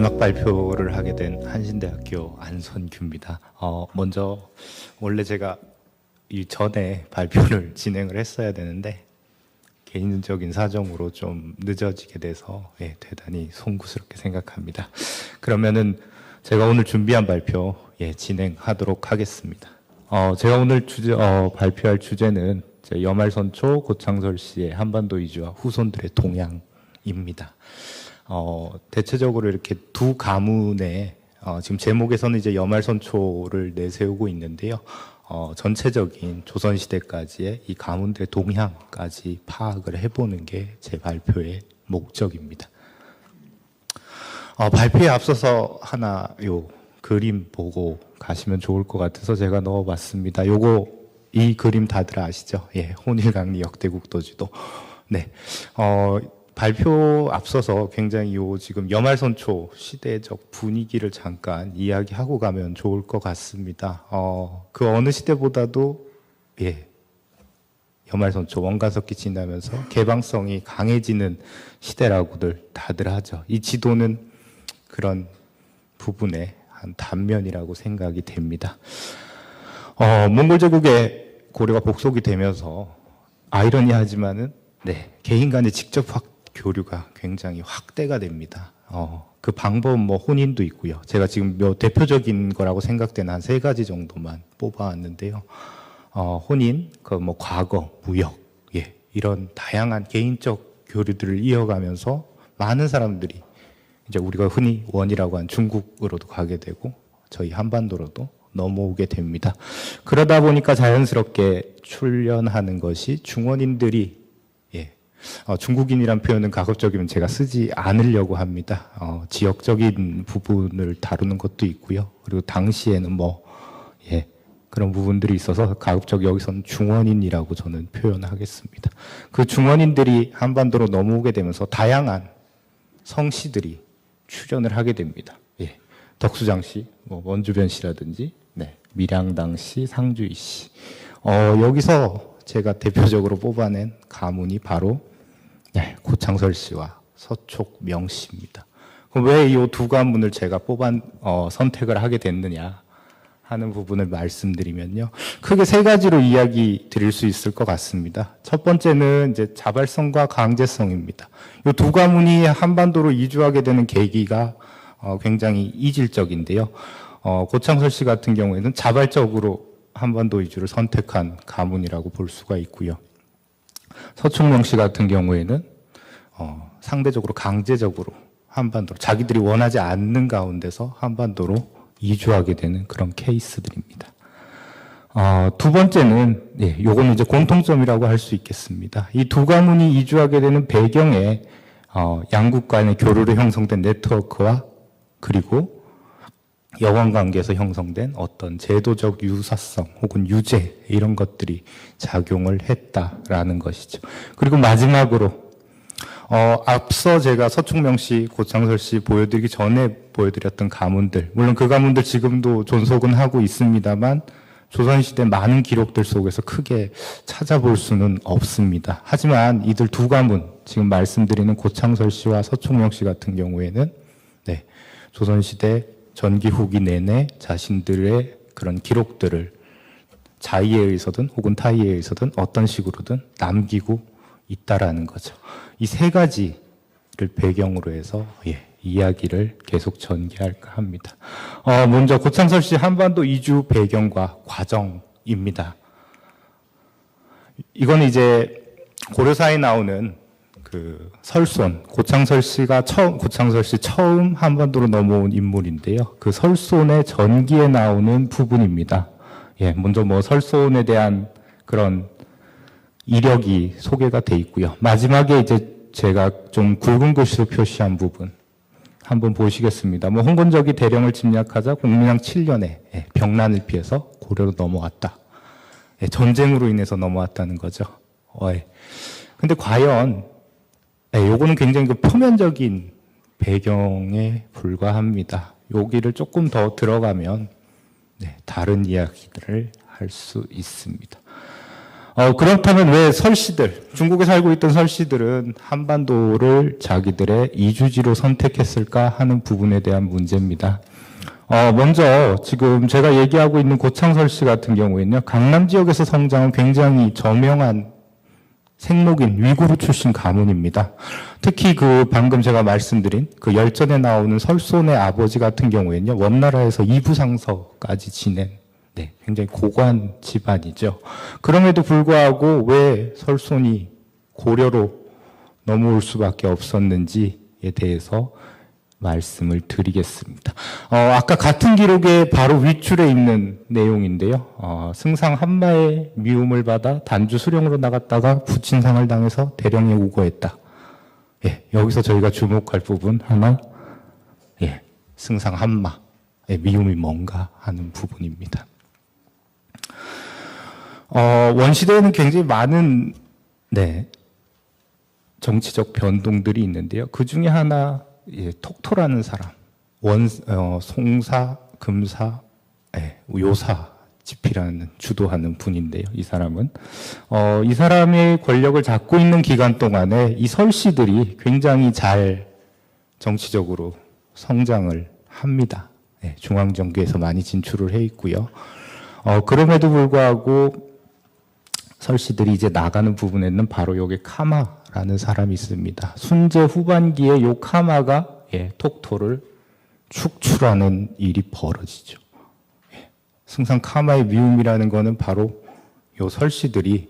마지막 발표를 하게 된 한신대학교 안선규입니다. 먼저 원래 제가 이 전에 발표를 진행을 했어야 되는데 개인적인 사정으로 좀 늦어지게 돼서 대단히 송구스럽게 생각합니다. 그러면은 제가 오늘 준비한 발표 진행하도록 하겠습니다. 제가 오늘 발표할 주제는 여말선초 고창설 씨의 한반도 이주와 후손들의 동향입니다. 대체적으로 이렇게 두 가문의 지금 제목에서는 이제 여말선초를 내세우고 있는데요. 전체적인 조선시대까지의 이 가문들의 동향까지 파악을 해보는 게 제 발표의 목적입니다. 발표에 앞서서 하나 그림 보고 가시면 좋을 것 같아서 제가 넣어봤습니다. 이 그림 다들 아시죠? 혼일강리 역대국도지도. 네. 발표 앞서서 굉장히 지금 여말선초 시대적 분위기를 잠깐 이야기하고 가면 좋을 것 같습니다. 그 어느 시대보다도 여말선초 원가석기 지나면서 개방성이 강해지는 시대라고들 다들 하죠. 이 지도는 그런 부분의 한 단면이라고 생각이 됩니다. 몽골 제국의 고려가 복속이 되면서 아이러니하지만은 개인 간의 직접 교류가 굉장히 확대가 됩니다. 그 방법은 혼인도 있고요. 제가 지금 대표적인 거라고 생각되는 한 3가지 정도만 뽑아왔는데요. 혼인, 과거, 무역, 이런 다양한 개인적 교류들을 이어가면서 많은 사람들이 이제 우리가 흔히 원이라고 한 중국으로도 가게 되고 저희 한반도로도 넘어오게 됩니다. 그러다 보니까 자연스럽게 출현하는 것이 중원인들이 중국인이란 표현은 가급적이면 제가 쓰지 않으려고 합니다. 지역적인 부분을 다루는 것도 있고요. 그리고 당시에는 그런 부분들이 있어서 가급적 여기서는 중원인이라고 저는 표현하겠습니다. 그 중원인들이 한반도로 넘어오게 되면서 다양한 성씨들이 출현을 하게 됩니다. 덕수장 씨, 원주변 씨라든지, 밀양당 씨, 상주이 씨. 여기서 제가 대표적으로 뽑아낸 가문이 바로 고창설 씨와 서촉명 씨입니다. 왜 이 두 가문을 제가 선택을 하게 됐느냐 하는 부분을 말씀드리면요. 크게 3가지로 이야기 드릴 수 있을 것 같습니다. 첫 번째는 이제 자발성과 강제성입니다. 이 두 가문이 한반도로 이주하게 되는 계기가 굉장히 이질적인데요. 고창설 씨 같은 경우에는 자발적으로 한반도 이주를 선택한 가문이라고 볼 수가 있고요. 서촉명 씨 같은 경우에는 상대적으로 강제적으로 한반도로 자기들이 원하지 않는 가운데서 한반도로 이주하게 되는 그런 케이스들입니다. 두 번째는 요거는 이제 공통점이라고 할 수 있겠습니다. 이 두 가문이 이주하게 되는 배경에 양국 간의 교류로 형성된 네트워크와 그리고 여관관계에서 형성된 어떤 제도적 유사성 혹은 유죄 이런 것들이 작용을 했다라는 것이죠. 그리고 마지막으로 앞서 제가 서촉명 씨, 고창설 씨 보여드리기 전에 보여드렸던 가문들, 물론 그 가문들 지금도 존속은 하고 있습니다만 조선시대 많은 기록들 속에서 크게 찾아볼 수는 없습니다. 하지만 이들 두 가문, 지금 말씀드리는 고창설 씨와 서촉명 씨 같은 경우에는 조선시대 전기 후기 내내 자신들의 그런 기록들을 자의에 의해서든 혹은 타의에 의해서든 어떤 식으로든 남기고 있다라는 거죠. 이 3가지를 배경으로 해서 이야기를 계속 전개할까 합니다. 먼저 고창설 씨 한반도 이주 배경과 과정입니다. 이건 이제 고려사에 나오는 그 설손, 고창설 씨 처음 한반도로 넘어온 인물인데요. 그 설손의 전기에 나오는 부분입니다. 먼저 설손에 대한 그런 이력이 소개가 돼 있고요. 마지막에 이제 제가 좀 굵은 글씨로 표시한 부분 한번 보시겠습니다. 홍건적이 대령을 침략하자 공민왕 7년에 병난을 피해서 고려로 넘어왔다. 전쟁으로 인해서 넘어왔다는 거죠. 근데 과연 요거는 굉장히 표면적인 배경에 불과합니다. 여기를 조금 더 들어가면 다른 이야기들을 할 수 있습니다. 그렇다면 왜 설씨들, 중국에 살고 있던 설씨들은 한반도를 자기들의 이주지로 선택했을까 하는 부분에 대한 문제입니다. 먼저 지금 제가 얘기하고 있는 고창설 씨 같은 경우에는요, 강남 지역에서 성장한 굉장히 저명한 생목인 위구르 출신 가문입니다. 특히 그 방금 제가 말씀드린 그 열전에 나오는 설손의 아버지 같은 경우에는요, 원나라에서 이부상서까지 지낸 굉장히 고관 집안이죠. 그럼에도 불구하고 왜 설손이 고려로 넘어올 수밖에 없었는지에 대해서 말씀을 드리겠습니다. 아까 같은 기록의 바로 윗줄에 있는 내용인데요. 승상 한마의 미움을 받아 단주 수령으로 나갔다가 부친상을 당해서 대령에 우거했다. 여기서 저희가 주목할 부분 하나, 승상 한마의 미움이 뭔가 하는 부분입니다. 원시대에는 굉장히 많은 정치적 변동들이 있는데요. 그 중에 하나 톡토라는 사람, 송사, 금사, 요사 집이라는 주도하는 분인데요. 이 사람은 이 사람의 권력을 잡고 있는 기간 동안에 이 설씨들이 굉장히 잘 정치적으로 성장을 합니다. 중앙정계에서 많이 진출을 해 있고요. 그럼에도 불구하고 설씨들이 이제 나가는 부분에는 바로 여기 카마라는 사람이 있습니다. 순제 후반기에 요 카마가 톡토를 축출하는 일이 벌어지죠. 승상 카마의 미움이라는 거는 바로 요 설씨들이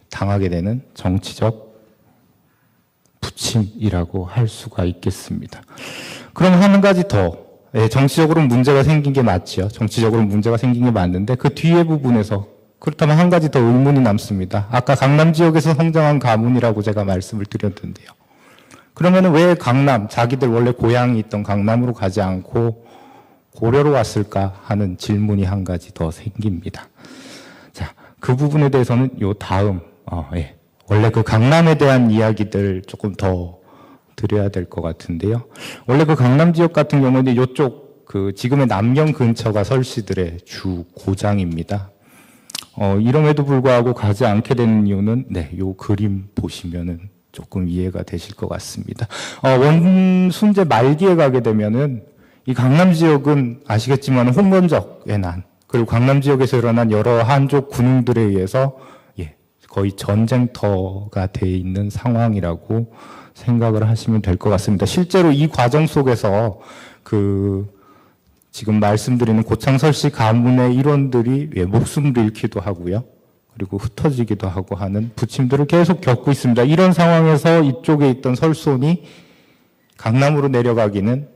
당하게 되는 정치적 부침이라고 할 수가 있겠습니다. 그럼 한 가지 더, 정치적으로 문제가 생긴 게 맞죠. 정치적으로 문제가 생긴 게 맞는데 그 뒤에 부분에서 그렇다면 한 가지 더 의문이 남습니다. 아까 강남 지역에서 성장한 가문이라고 제가 말씀을 드렸는데요. 그러면 왜 강남, 자기들 원래 고향이 있던 강남으로 가지 않고 고려로 왔을까 하는 질문이 한 가지 더 생깁니다. 자, 그 부분에 대해서는 요 다음, 원래 그 강남에 대한 이야기들 조금 더 드려야 될 것 같은데요. 원래 그 강남 지역 같은 경우는 이쪽 그 지금의 남경 근처가 설씨들의 주 고장입니다. 이럼에도 불구하고 가지 않게 되는 이유는 요 그림 보시면은 조금 이해가 되실 것 같습니다. 원순제 말기에 가게 되면은 이 강남 지역은 아시겠지만 홍건적의 난, 그리고 강남 지역에서 일어난 여러 한족 군웅들에 의해서 거의 전쟁터가 돼 있는 상황이라고 생각을 하시면 될 것 같습니다. 실제로 이 과정 속에서 지금 말씀드리는 고창설씨 가문의 일원들이 목숨도 잃기도 하고요. 그리고 흩어지기도 하고 하는 부침들을 계속 겪고 있습니다. 이런 상황에서 이쪽에 있던 설손이 강남으로 내려가기는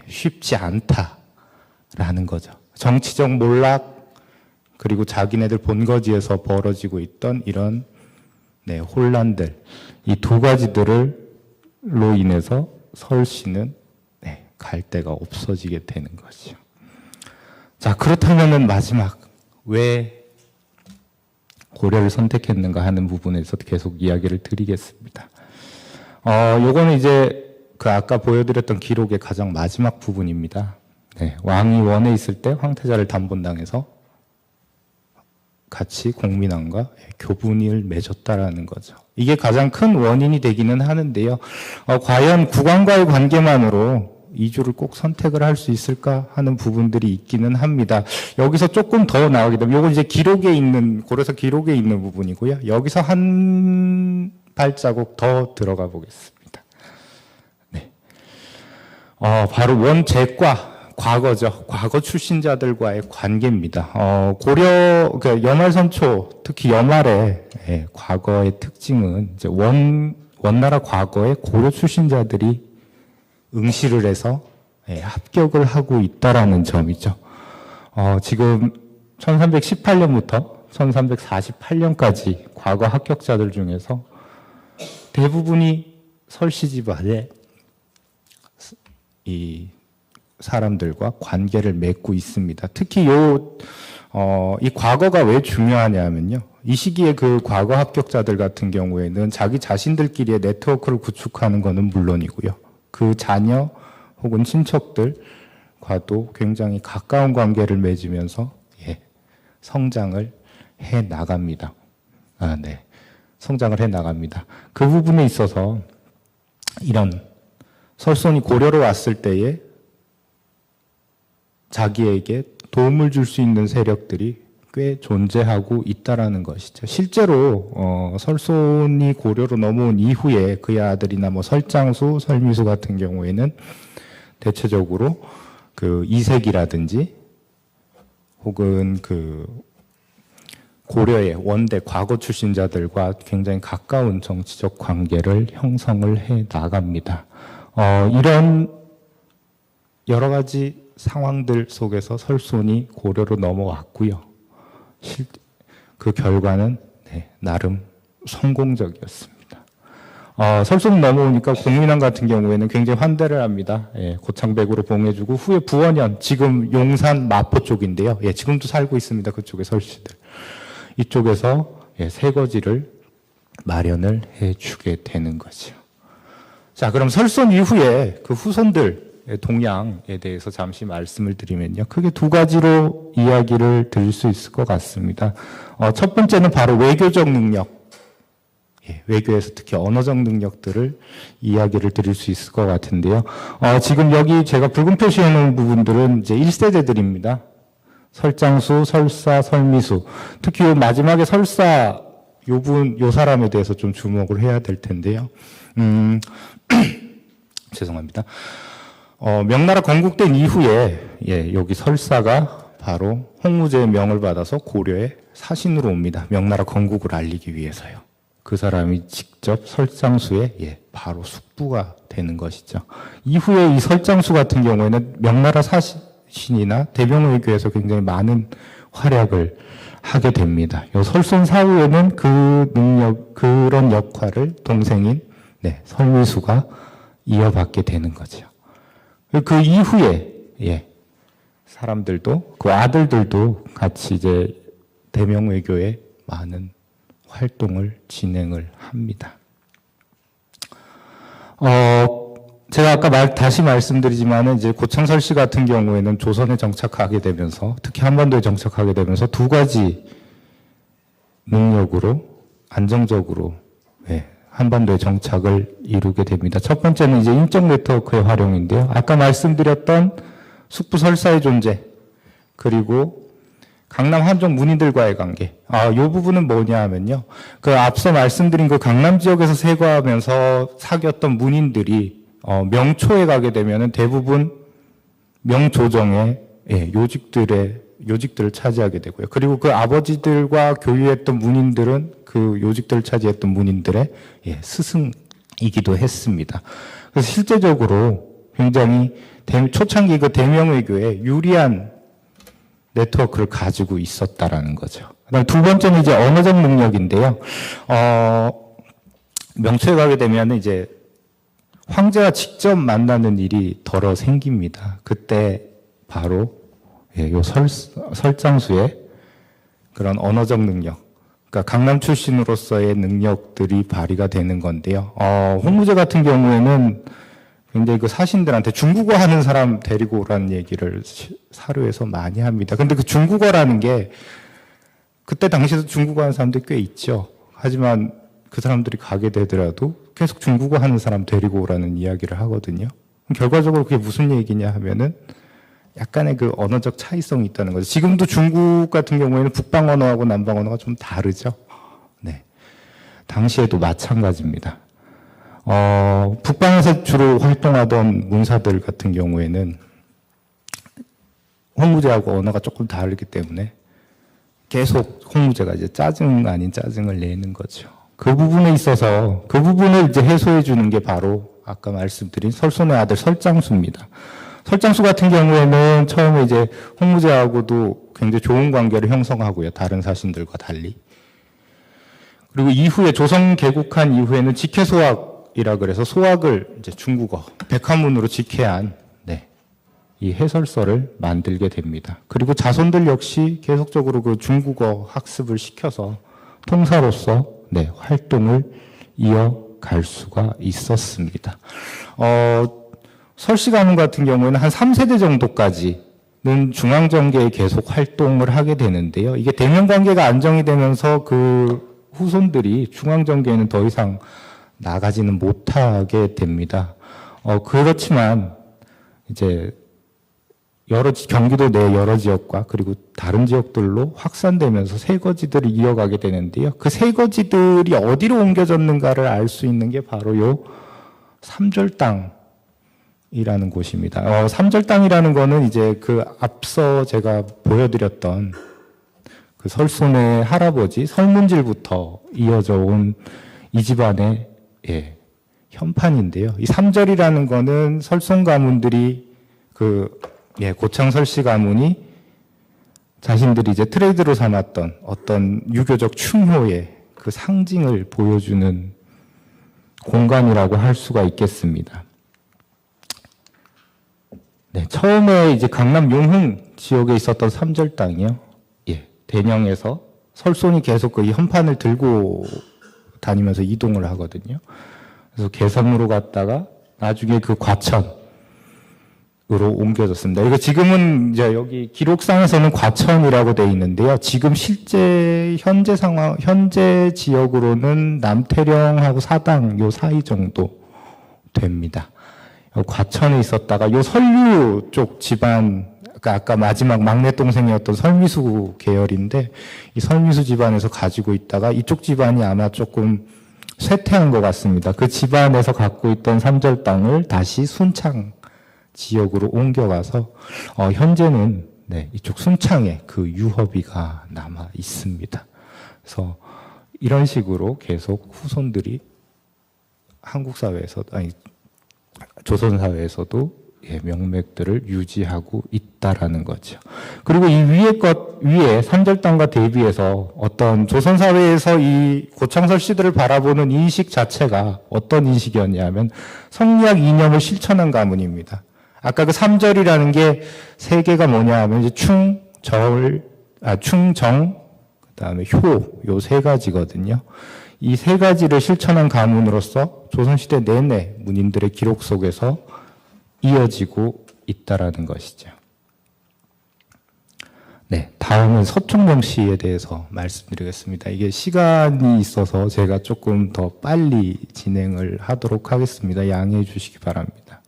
쉽지 않다라는 거죠. 정치적 몰락, 그리고 자기네들 본거지에서 벌어지고 있던 이런 혼란들, 이 두 가지들로 인해서 설씨는 갈 데가 없어지게 되는 거죠. 자, 그렇다면은 마지막 왜 고려를 선택했는가 하는 부분에서 계속 이야기를 드리겠습니다. 요거는 이제 그 아까 보여드렸던 기록의 가장 마지막 부분입니다. 왕이 원에 있을 때 황태자를 단본당해서 같이 공민왕과 교분을 맺었다라는 거죠. 이게 가장 큰 원인이 되기는 하는데요. 과연 국왕과의 관계만으로 이주를 꼭 선택을 할 수 있을까 하는 부분들이 있기는 합니다. 여기서 조금 더 나가게 되면, 이건 이제 기록에 있는, 고려서 기록에 있는 부분이고요. 여기서 한 발자국 더 들어가 보겠습니다. 바로 원제과, 과거죠. 과거 출신자들과의 관계입니다. 고려, 여말선초, 특히 여말의 과거의 특징은 이제 원나라 과거의 고려 출신자들이 응시를 해서 합격을 하고 있다라는 점이죠. 지금 1318년부터 1348년까지 과거 합격자들 중에서 대부분이 설씨 집안의 이 사람들과 관계를 맺고 있습니다. 특히 이 과거가 왜 중요하냐면요. 이 시기에 그 과거 합격자들 같은 경우에는 자기 자신들끼리의 네트워크를 구축하는 것은 물론이고요. 그 자녀 혹은 친척들과도 굉장히 가까운 관계를 맺으면서 성장을 해 나갑니다. 네. 성장을 해 나갑니다. 그 부분에 있어서 이런 설손이 고려로 왔을 때에 자기에게 도움을 줄 수 있는 세력들이 꽤 존재하고 있다라는 것이죠. 실제로 설손이 고려로 넘어온 이후에 그의 아들이나 뭐 설장수, 설미수 같은 경우에는 대체적으로 그 이색이라든지 혹은 그 고려의 원대 과거 출신자들과 굉장히 가까운 정치적 관계를 형성을 해 나갑니다. 이런 여러 가지 상황들 속에서 설손이 고려로 넘어왔고요. 그 결과는 나름 성공적이었습니다. 설손이 넘어오니까 공민왕 같은 경우에는 굉장히 환대를 합니다. 고창백으로 봉해주고 후에 부원현, 지금 용산 마포 쪽인데요. 지금도 살고 있습니다. 그쪽에 설씨들. 이쪽에서 새거지를 마련을 해주게 되는 거죠. 자, 그럼 설손 이후에 그 후손들의 동향에 대해서 잠시 말씀을 드리면요. 크게 두 가지로 이야기를 드릴 수 있을 것 같습니다. 첫 번째는 바로 외교적 능력. 외교에서 특히 언어적 능력들을 이야기를 드릴 수 있을 것 같은데요. 지금 여기 제가 붉은 표시해 놓은 부분들은 이제 1세대들입니다. 설장수, 설사, 설미수. 특히 요 마지막에 설사 요 사람에 대해서 좀 주목을 해야 될 텐데요. 죄송합니다. 명나라 건국된 이후에 여기 설사가 바로 홍무제의 명을 받아서 고려의 사신으로 옵니다. 명나라 건국을 알리기 위해서요. 그 사람이 직접 설장수의 바로 숙부가 되는 것이죠. 이후에 이 설장수 같은 경우에는 명나라 사신이나 대명외교에서 굉장히 많은 활약을 하게 됩니다. 요 설손 사후에는 그 능력, 그런 역할을 동생인 설미수가 이어받게 되는 거죠. 그 이후에 사람들도 그 아들들도 같이 이제 대명외교에 많은 활동을 진행을 합니다. 제가 아까 다시 말씀드리지만은 이제 고창설 씨 같은 경우에는 조선에 정착하게 되면서 특히 한반도에 정착하게 되면서 두 가지 능력으로 안정적으로 한반도에 정착을 이루게 됩니다. 첫 번째는 이제 인적 네트워크의 활용인데요. 아까 말씀드렸던 숙부 설사의 존재, 그리고 강남 한족 문인들과의 관계. 이 부분은 뭐냐 하면요. 그 앞서 말씀드린 그 강남 지역에서 세거하면서 사귀었던 문인들이 명초에 가게 되면은 대부분 명조정의 요직들을 차지하게 되고요. 그리고 그 아버지들과 교류했던 문인들은 그 요직들을 차지했던 문인들의 스승이기도 했습니다. 그래서 실제적으로 굉장히 초창기 그 대명외교에 유리한 네트워크를 가지고 있었다라는 거죠. 그다음 두 번째는 이제 언어적 능력인데요. 명초에 가게 되면 이제 황제와 직접 만나는 일이 덜어 생깁니다. 그때 바로 요 설장수의 그런 언어적 능력, 그러니까 강남 출신으로서의 능력들이 발휘가 되는 건데요. 홍무제 같은 경우에는 굉장히 그 사신들한테 중국어 하는 사람 데리고 오라는 얘기를 사료에서 많이 합니다. 근데 그 중국어라는 게 그때 당시에도 중국어 하는 사람들이 꽤 있죠. 하지만 그 사람들이 가게 되더라도 계속 중국어 하는 사람 데리고 오라는 이야기를 하거든요. 결과적으로 그게 무슨 얘기냐 하면은 약간의 그 언어적 차이성이 있다는 거죠. 지금도 중국 같은 경우에는 북방 언어하고 남방 언어가 좀 다르죠. 당시에도 마찬가지입니다. 북방에서 주로 활동하던 문사들 같은 경우에는 홍무제하고 언어가 조금 다르기 때문에 계속 홍무제가 이제 짜증 아닌 짜증을 내는 거죠. 그 부분에 있어서 그 부분을 이제 해소해 주는 게 바로 아까 말씀드린 설손의 아들 설장수입니다. 설장수 같은 경우에는 처음에 이제 홍무제하고도 굉장히 좋은 관계를 형성하고요. 다른 사신들과 달리. 그리고 이후에 조선 개국한 이후에는 직해소학이라 그래서 소학을 이제 중국어 백화문으로 직해한 이 해설서를 만들게 됩니다. 그리고 자손들 역시 계속적으로 그 중국어 학습을 시켜서 통사로서 활동을 이어갈 수가 있었습니다. 설씨 가문 같은 경우에는 한 3세대 정도까지 중앙정계에 계속 활동을 하게 되는데요. 이게 대면관계가 안정이 되면서 그 후손들이 중앙정계에는 더 이상 나가지는 못하게 됩니다. 그렇지만 이제 경기도 내 여러 지역과 그리고 다른 지역들로 확산되면서 새거지들을 이어가게 되는데요. 그 새거지들이 어디로 옮겨졌는가를 알 수 있는 게 바로 요 삼절당이라는 곳입니다. 삼절당이라는 거는 이제 그 앞서 제가 보여드렸던 그 설손의 할아버지 설문질부터 이어져 온 이 집안의 현판인데요. 이 삼절이라는 거는 설손 가문들이 고창 설씨 가문이 자신들이 이제 트레이드로 삼았던 어떤 유교적 충효의 그 상징을 보여주는 공간이라고 할 수가 있겠습니다. 네, 처음에 이제 강남 용흥 지역에 있었던 삼절당이요. 대령에서 설손이 계속 이 현판을 들고 다니면서 이동을 하거든요. 그래서 개성으로 갔다가 나중에 그 과천으로 옮겨졌습니다. 이거 지금은 이제 여기 기록상에서는 과천이라고 되어 있는데요. 지금 실제 현재 상황, 현재 지역으로는 남태령하고 사당 요 사이 정도 됩니다. 과천에 있었다가 요 설류 쪽 집안, 아까 마지막 막내 동생이었던 설미수 계열인데 이 설미수 집안에서 가지고 있다가 이쪽 집안이 아마 조금 쇠퇴한 것 같습니다. 그 집안에서 갖고 있던 삼절 땅을 다시 순창 지역으로 옮겨가서 현재는 이쪽 순창에 그 유허비가 남아 있습니다. 그래서 이런 식으로 계속 후손들이 한국 사회에서 조선 사회에서도 명맥들을 유지하고 있다라는 거죠. 그리고 이 위에 삼절당과 대비해서 어떤 조선 사회에서 이 고창설 씨들을 바라보는 인식 자체가 어떤 인식이었냐면 성리학 이념을 실천한 가문입니다. 아까 그 삼절이라는 게 세 개가 뭐냐 하면 이제 충정, 그다음에 효, 요 세 가지거든요. 이 세 가지를 실천한 가문으로서 조선시대 내내 문인들의 기록 속에서 이어지고 있다라는 것이죠. 네, 다음은 서총명 씨에 대해서 말씀드리겠습니다. 이게 시간이 있어서 제가 조금 더 빨리 진행을 하도록 하겠습니다. 양해해 주시기 바랍니다.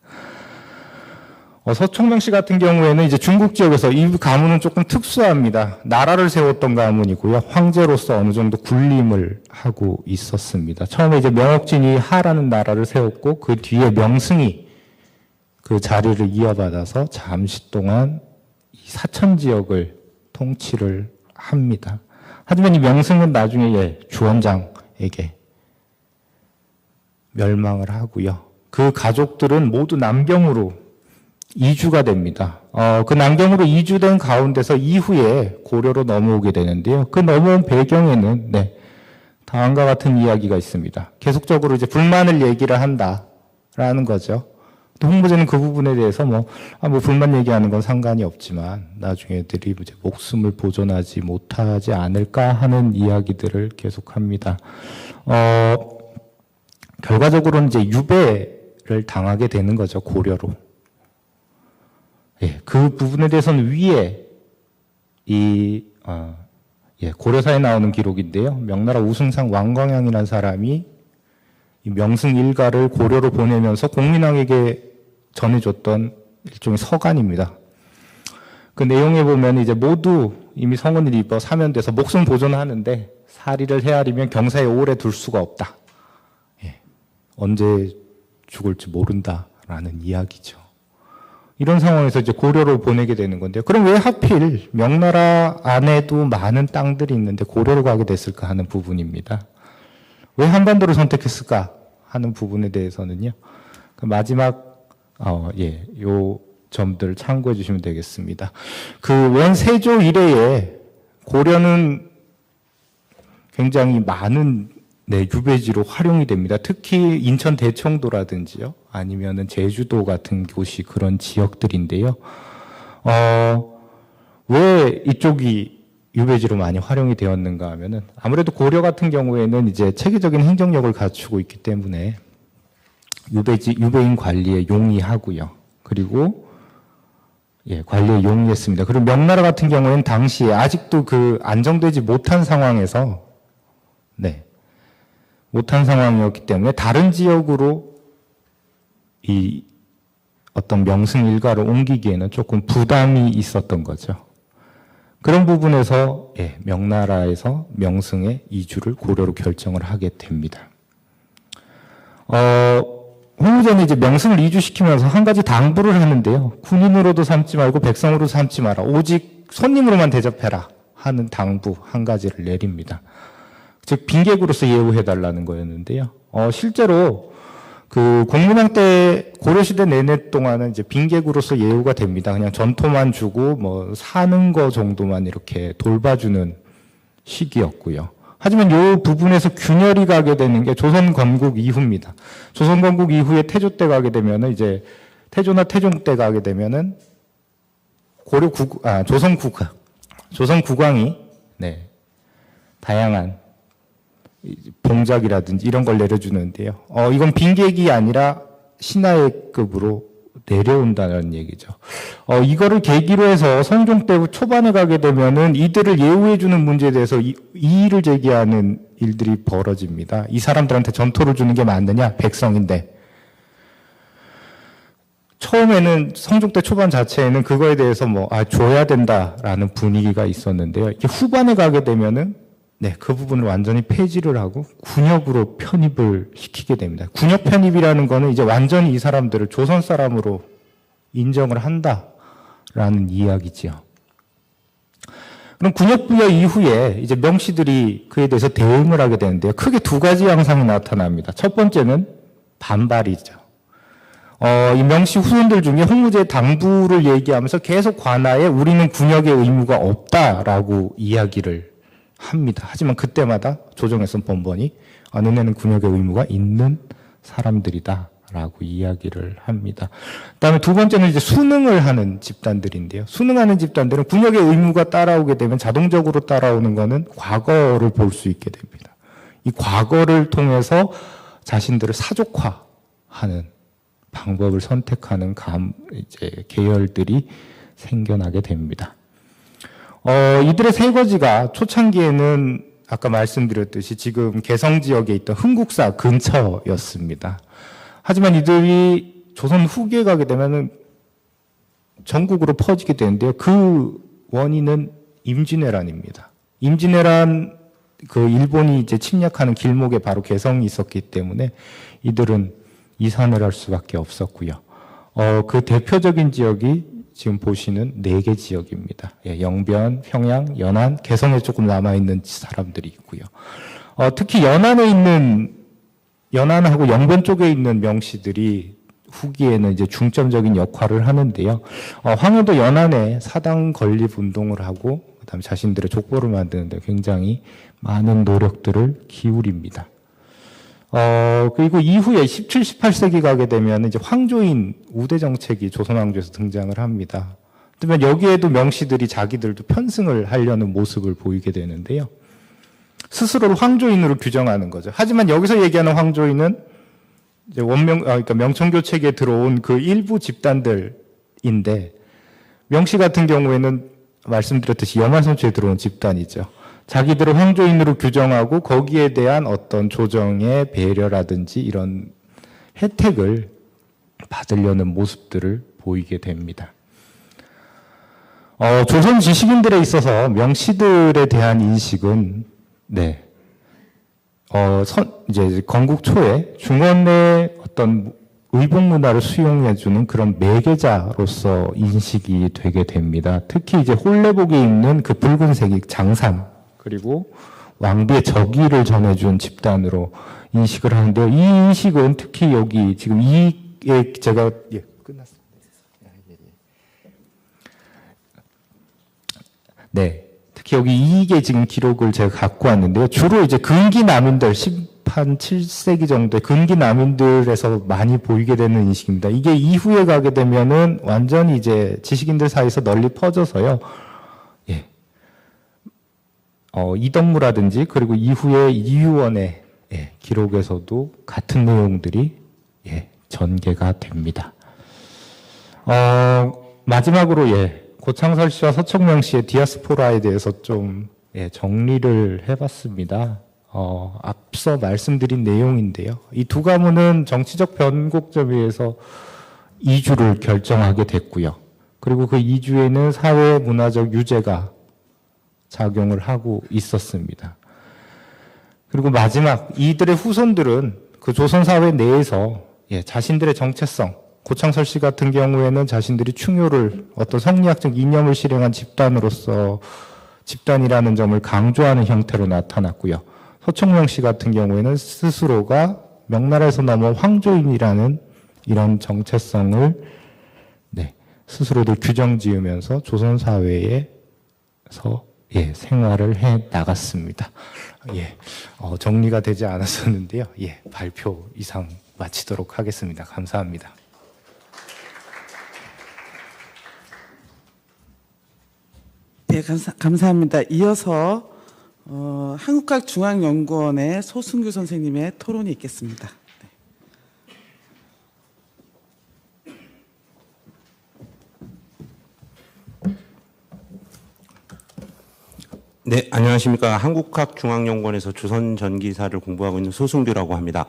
서총명 씨 같은 경우에는 이제 중국 지역에서 이 가문은 조금 특수합니다. 나라를 세웠던 가문이고요. 황제로서 어느 정도 군림을 하고 있었습니다. 처음에 이제 명옥진이 하라는 나라를 세웠고 그 뒤에 명승이 그 자리를 이어받아서 잠시 동안 이 사천 지역을 통치를 합니다. 하지만 이 명승은 나중에 주원장에게 멸망을 하고요. 그 가족들은 모두 남경으로 이주가 됩니다. 그 남경으로 이주된 가운데서 이후에 고려로 넘어오게 되는데요. 그 넘어온 배경에는 다음과 같은 이야기가 있습니다. 계속적으로 이제 불만을 얘기를 한다라는 거죠. 홍보제는 그 부분에 대해서 불만 얘기하는 건 상관이 없지만 나중에 애들이 이제 목숨을 보존하지 못하지 않을까 하는 이야기들을 계속합니다. 결과적으로는 이제 유배를 당하게 되는 거죠, 고려로. 그 부분에 대해서는 위에 고려사에 나오는 기록인데요. 명나라 우승상 왕광양이라는 사람이 이 명승 일가를 고려로 보내면서 공민왕에게 전해줬던 일종의 서간입니다. 그 내용에 보면 이제 모두 이미 성은을 입어 사면돼서 목숨 보존하는데 사리를 헤아리면 경사에 오래 둘 수가 없다. 언제 죽을지 모른다라는 이야기죠. 이런 상황에서 이제 고려로 보내게 되는 건데요. 그럼 왜 하필 명나라 안에도 많은 땅들이 있는데 고려로 가게 됐을까 하는 부분입니다. 왜 한반도를 선택했을까 하는 부분에 대해서는요. 그 마지막 요 점들을 참고해 주시면 되겠습니다. 그 원세조 이래에 고려는 굉장히 많은 유배지로 활용이 됩니다. 특히 인천 대청도라든지요, 아니면은 제주도 같은 곳이 그런 지역들인데요. 왜 이쪽이 유배지로 많이 활용이 되었는가 하면은 아무래도 고려 같은 경우에는 이제 체계적인 행정력을 갖추고 있기 때문에 유배인 관리에 용이하고요. 그리고 예, 관리에 용이했습니다. 그리고 명나라 같은 경우에는 당시에 아직도 그 안정되지 못한 상황에서, 네, 못한 상황이었기 때문에 다른 지역으로 이 어떤 명승 일가를 옮기기에는 조금 부담이 있었던 거죠. 그런 부분에서 예, 명나라에서 명승의 이주를 고려로 결정을 하게 됩니다. 홍무제는 이제 명승을 이주시키면서 한 가지 당부를 하는데요. 군인으로도 삼지 말고 백성으로 삼지 마라. 오직 손님으로만 대접해라 하는 당부 한 가지를 내립니다. 즉 빈객으로서 예우해달라는 거였는데요. 실제로 그 공문왕 때 고려시대 내내 동안은 이제 빈객으로서 예우가 됩니다. 그냥 전토만 주고 뭐 사는 거 정도만 이렇게 돌봐주는 시기였고요. 하지만 이 부분에서 균열이 가게 되는 게 조선 건국 이후입니다. 조선 건국 이후에 태조 때 가게 되면은 이제 태조나 태종 때 가게 되면은 조선 국왕이 네, 다양한 봉작이라든지 이런 걸 내려주는데요. 이건 빈객이 아니라 신하급으로 내려온다는 얘기죠. 이거를 계기로 해서 성종 때 초반에 가게 되면은 이들을 예우해주는 문제에 대해서 이의를 제기하는 일들이 벌어집니다. 이 사람들한테 전토를 주는 게 맞느냐? 백성인데. 처음에는 성종 때 초반 자체에는 그거에 대해서 줘야 된다라는 분위기가 있었는데요. 이게 후반에 가게 되면은 네, 그 부분을 완전히 폐지를 하고 군역으로 편입을 시키게 됩니다. 군역 편입이라는 거는 이제 완전히 이 사람들을 조선 사람으로 인정을 한다라는 이야기지요. 그럼 군역 부여 이후에 이제 명씨들이 그에 대해서 대응을 하게 되는데요. 크게 두 가지 양상이 나타납니다. 첫 번째는 반발이죠. 이 명씨 후손들 중에 홍무제의 당부를 얘기하면서 계속 관하에 우리는 군역의 의무가 없다라고 이야기를 합니다. 하지만 그때마다 조정에서는 번번이 너네는 군역의 의무가 있는 사람들이다 라고 이야기를 합니다. 그다음에 두 번째는 이제 순응을 하는 집단들인데요. 순응하는 집단들은 군역의 의무가 따라오게 되면 자동적으로 따라오는 거는 과거를 볼 수 있게 됩니다. 이 과거를 통해서 자신들을 사족화하는 방법을 선택하는 계열들이 생겨나게 됩니다. 이들의 세거지가 초창기에는 아까 말씀드렸듯이 지금 개성 지역에 있던 흥국사 근처였습니다. 하지만 이들이 조선 후기에 가게 되면은 전국으로 퍼지게 되는데요. 그 원인은 임진왜란입니다. 임진왜란 그 일본이 이제 침략하는 길목에 바로 개성이 있었기 때문에 이들은 이산을 할 수밖에 없었고요. 그 대표적인 지역이 지금 보시는 4개 지역입니다. 예, 영변, 평양, 연안, 개성에 조금 남아있는 사람들이 있고요. 특히 연안하고 영변 쪽에 있는 명씨들이 후기에는 이제 중점적인 역할을 하는데요. 황해도 연안에 사당 건립 운동을 하고, 그 다음에 자신들의 족보를 만드는데 굉장히 많은 노력들을 기울입니다. 그리고 이후에 17, 18세기 가게 되면 이제 황조인 우대 정책이 조선 왕조에서 등장을 합니다. 그러면 여기에도 명씨들이 자기들도 편승을 하려는 모습을 보이게 되는데요. 스스로를 황조인으로 규정하는 거죠. 하지만 여기서 얘기하는 황조인은 이제 그러니까 명청교 체계에 들어온 그 일부 집단들인데, 명씨 같은 경우에는 말씀드렸듯이 여만선초에 들어온 집단이죠. 자기들을 황조인으로 규정하고 거기에 대한 어떤 조정의 배려라든지 이런 혜택을 받으려는 모습들을 보이게 됩니다. 조선 지식인들에 있어서 명씨들에 대한 인식은 이제 건국 초에 중원의 어떤 의복 문화를 수용해주는 그런 매개자로서 인식이 되게 됩니다. 특히 이제 홀레복에 입는 그 붉은색이 장산, 그리고 왕비의 저기를 전해준 집단으로 인식을 하는데요. 이 인식은 특히 여기 지금 이에 제가 끝났습니다. 네, 특히 여기 이익의 지금 기록을 제가 갖고 왔는데요. 주로 이제 근기 남인들 10한 7세기 정도의 근기 남인들에서 많이 보이게 되는 인식입니다. 이게 이후에 가게 되면은 완전히 이제 지식인들 사이에서 널리 퍼져서요. 이덕무라든지 그리고 이후에 이유원의 기록에서도 같은 내용들이 전개가 됩니다. 마지막으로 고창설 씨와 서청명 씨의 디아스포라에 대해서 좀 정리를 해봤습니다. 앞서 말씀드린 내용인데요. 이 두 가문은 정치적 변곡점에 의해서 이주를 결정하게 됐고요. 그리고 그 이주에는 사회 문화적 유죄가 작용을 하고 있었습니다. 그리고 마지막 이들의 후손들은 그 조선 사회 내에서 자신들의 정체성, 고창설 씨 같은 경우에는 자신들이 충효를 어떤 성리학적 이념을 실행한 집단이라는 점을 강조하는 형태로 나타났고요. 서청명 씨 같은 경우에는 스스로가 명나라에서 넘어온 황조인이라는 이런 정체성을 스스로들 규정 지으면서 조선 사회에서 생활을 해 나갔습니다. 정리가 되지 않았었는데요. 발표 이상 마치도록 하겠습니다. 감사합니다. 네, 감사합니다. 이어서 한국과학중앙연구원의 소승규 선생님의 토론이 있겠습니다. 네, 안녕하십니까. 한국학중앙연구원에서 조선전기사를 공부하고 있는 소승규라고 합니다.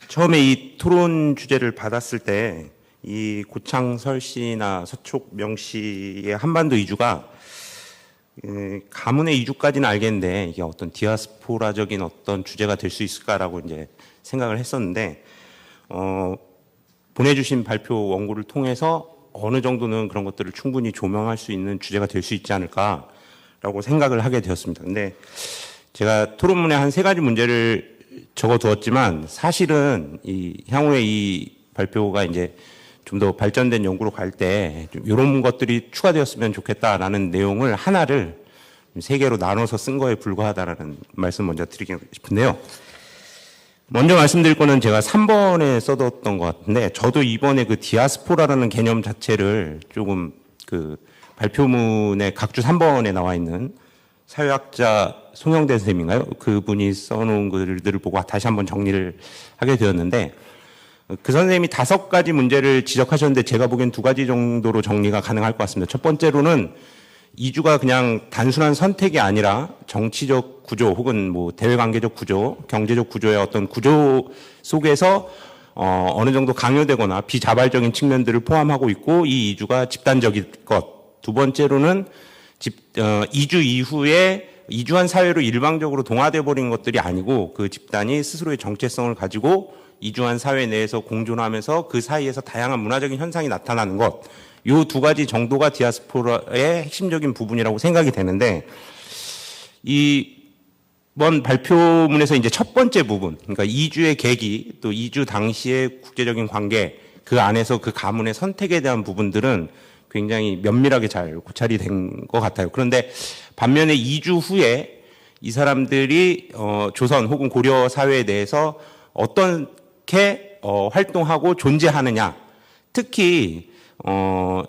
처음에 이 토론 주제를 받았을 때 이 고창설 씨나 서촉명 씨의 한반도 이주가 가문의 이주까지는 알겠는데 이게 어떤 디아스포라적인 어떤 주제가 될 수 있을까라고 이제 생각을 했었는데 보내주신 발표 원고를 통해서 어느 정도는 그런 것들을 충분히 조명할 수 있는 주제가 될 수 있지 않을까라고 생각을 하게 되었습니다. 근데 제가 토론문에 한 3가지 문제를 적어두었지만 사실은 향후에 이 발표가 이제 좀 더 발전된 연구로 갈 때 좀 이런 것들이 추가되었으면 좋겠다라는 내용을 하나를 3개로 나눠서 쓴 거에 불과하다라는 말씀 먼저 드리고 싶은데요. 먼저 말씀드릴 거는 제가 3번에 써뒀던 것 같은데 저도 이번에 그 디아스포라라는 개념 자체를 조금 그 발표문의 각주 3번에 나와 있는 사회학자 송영대 선생님인가요? 그분이 써놓은 글들을 보고 다시 한번 정리를 하게 되었는데 그 선생님이 5가지 문제를 지적하셨는데 제가 보기엔 2가지 정도로 정리가 가능할 것 같습니다. 첫 번째로는 이주가 그냥 단순한 선택이 아니라 정치적 구조 혹은 뭐 대외관계적 구조, 경제적 구조의 어떤 구조 속에서 어느 정도 강요되거나 비자발적인 측면들을 포함하고 있고 이 이주가 집단적일 것. 2번째로는 이주 이후에 이주한 사회로 일방적으로 동화돼 버린 것들이 아니고 그 집단이 스스로의 정체성을 가지고 이주한 사회 내에서 공존하면서 그 사이에서 다양한 문화적인 현상이 나타나는 것. 이 2가지 정도가 디아스포라의 핵심적인 부분이라고 생각이 되는데 이번 발표문에서 이제 첫 번째 부분, 그러니까 이주의 계기, 또 이주 당시의 국제적인 관계, 그 안에서 그 가문의 선택에 대한 부분들은 굉장히 면밀하게 잘 고찰이 된 것 같아요. 그런데 반면에 이주 후에 이 사람들이 조선 혹은 고려 사회에 대해서 어떻게 활동하고 존재하느냐, 특히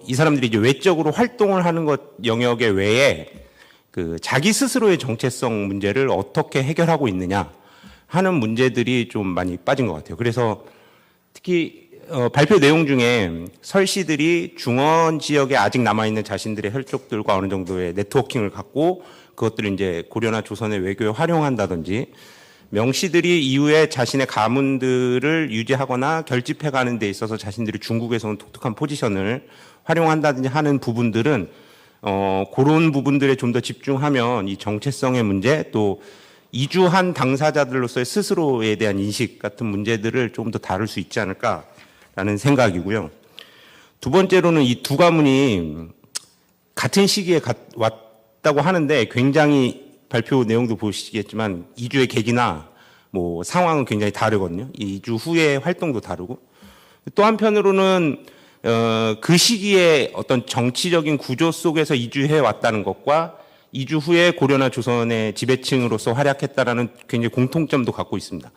이 사람들이 이제 외적으로 활동을 하는 것 영역의 외에 그 자기 스스로의 정체성 문제를 어떻게 해결하고 있느냐 하는 문제들이 좀 많이 빠진 것 같아요. 그래서 특히 발표 내용 중에 설씨들이 중원 지역에 아직 남아있는 자신들의 혈족들과 어느 정도의 네트워킹을 갖고 그것들을 이제 고려나 조선의 외교에 활용한다든지 명씨들이 이후에 자신의 가문들을 유지하거나 결집해가는 데 있어서 자신들이 중국에서는 독특한 포지션을 활용한다든지 하는 부분들은 그런 부분들에 좀 더 집중하면 이 정체성의 문제 또 이주한 당사자들로서의 스스로에 대한 인식 같은 문제들을 좀 더 다룰 수 있지 않을까라는 생각이고요. 2번째로는 이 2 가문이 같은 시기에 왔다고 하는데 굉장히 발표 내용도 보시겠지만 이주의 계기나 뭐 상황은 굉장히 다르거든요. 이주 후의 활동도 다르고 또 한편으로는 그 시기에 어떤 정치적인 구조 속에서 이주해 왔다는 것과 이주 후에 고려나 조선의 지배층으로서 활약했다라는 굉장히 공통점도 갖고 있습니다.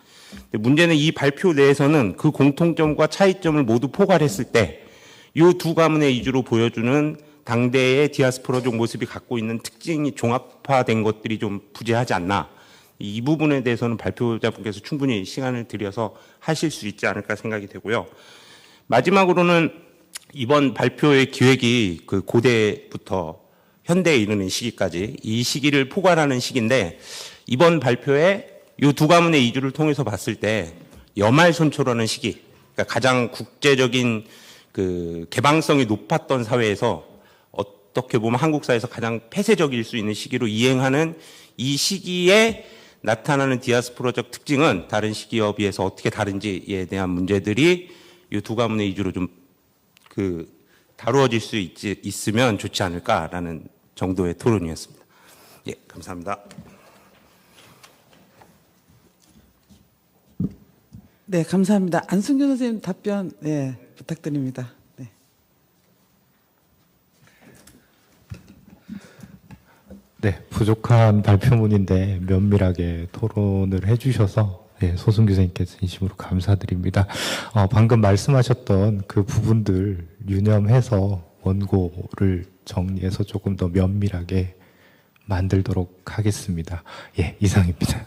문제는 이 발표 내에서는 그 공통점과 차이점을 모두 포괄했을 때 이 2 가문의 이주로 보여주는 당대의 디아스포라적 모습이 갖고 있는 특징이 종합화된 것들이 좀 부재하지 않나. 이 부분에 대해서는 발표자분께서 충분히 시간을 들여서 하실 수 있지 않을까 생각이 되고요. 마지막으로는 이번 발표의 기획이 그 고대부터 현대에 이르는 시기까지 이 시기를 포괄하는 시기인데, 이번 발표에 이 두 가문의 이주를 통해서 봤을 때 여말손초라는 시기, 그러니까 가장 국제적인 그 개방성이 높았던 사회에서 어떻게 보면 한국 사회에서 가장 폐쇄적일 수 있는 시기로 이행하는 이 시기에 나타나는 디아스포라적 특징은 다른 시기에 비해서 어떻게 다른지에 대한 문제들이 이 두 가문의 이주로 좀 다루어질 수 있으면 좋지 않을까라는 정도의 토론이었습니다. 예, 감사합니다. 네, 감사합니다. 안승규 선생님 답변 네, 부탁드립니다. 네. 네, 부족한 발표문인데 면밀하게 토론을 해주셔서 소승규 선생님께 진심으로 감사드립니다. 방금 말씀하셨던 그 부분들 유념해서 원고를 정리해서 조금 더 면밀하게 만들도록 하겠습니다. 예, 이상입니다.